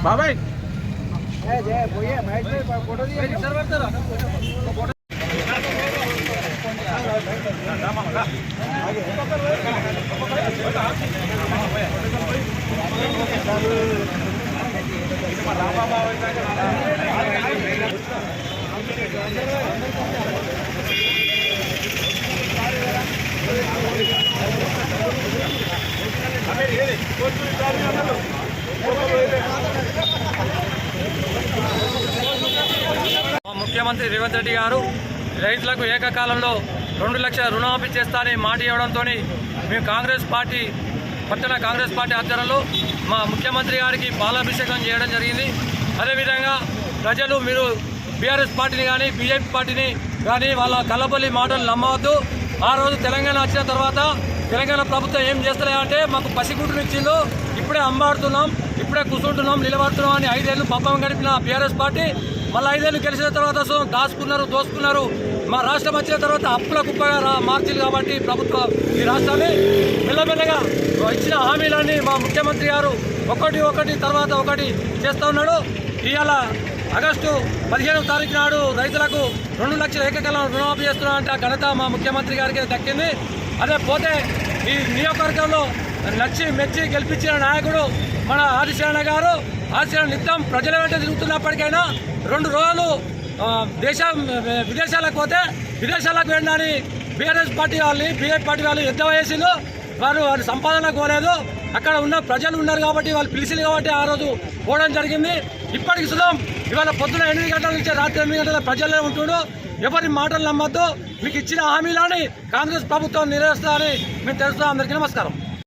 బాబాయ్ ముఖ్యమంత్రి రేవంత్ రెడ్డి గారు రైతులకు ఏకకాలంలో 2 లక్షల రుణమాఫీ చేస్తారని మాట ఇవ్వడంతో మేము పట్టణ కాంగ్రెస్ పార్టీ ఆధ్వర్యంలో మా ముఖ్యమంత్రి గారికి పాలాభిషేకం చేయడం జరిగింది. అదేవిధంగా ప్రజలు మీరు బీఆర్ఎస్ పార్టీని కానీ బీజేపీ పార్టీని కానీ వాళ్ళ కల్లబొల్లి మాటలు నమ్మవద్దు. ఆ రోజు తెలంగాణ వచ్చిన తర్వాత తెలంగాణ ప్రభుత్వం ఏం చేస్తలే అంటే మాకు పసిగుడ్డును ఇచ్చిందో ఇప్పుడే అమ్మాడుతున్నాం, ఇప్పుడే కూర్చుంటున్నాం, నిలబడుతున్నాం అని 5 ఏళ్ళు పబ్బం గడిపిన బీఆర్ఎస్ పార్టీ మళ్ళీ 5 ఏళ్ళు గెలిచిన తర్వాత దోసుకున్నారు. మా రాష్ట్రం వచ్చిన తర్వాత అప్పుల కుప్పగా మార్చిలు కాబట్టి ప్రభుత్వం ఈ రాష్ట్రాన్ని మెల్లమెల్లగా ఇచ్చిన హామీలన్నీ మా ముఖ్యమంత్రి గారు ఒకటి తర్వాత ఒకటి చేస్తూ ఉన్నాడు. ఇవాళ ఆగస్టు 15వ తారీఖు నాడు రైతులకు 2 లక్షల ఏకకాలం రుణమాఫీ చేస్తున్నారంటే ఆ ఘనత మా ముఖ్యమంత్రి గారికి దక్కింది. అదే పోతే ఈ నియోజకవర్గంలో నచ్చి మెచ్చి గెలిపించిన నాయకుడు మన ఆదిశరణ గారు. ఆదిశరణ నిత్యం ప్రజల వెంట తిరుగుతున్నప్పటికైనా 2 రోజులు విదేశాలకు పోతే విదేశాలకు వెళ్ళని బీఆర్ఎస్ పార్టీ వాళ్ళని బీజేపీ పార్టీ వాళ్ళు ఎంత వేసిందో వారు సంపాదన కోలేదు. అక్కడ ఉన్న ప్రజలు ఉన్నారు కాబట్టి వాళ్ళు పిలిచిలు కాబట్టి ఆ రోజు పోవడం జరిగింది. ఇప్పటికి సుధం ఇవాళ పొద్దున 8 గంటల నుంచి రాత్రి 8 గంటల ప్రజలే ఉంటుడు. ఎవరి మాటలు నమ్మద్దు. మీకు ఇచ్చిన హామీలని కాంగ్రెస్ ప్రభుత్వం నెరవేరుస్తుందని మేము తెలుస్తున్నాం. అందరికీ నమస్కారం.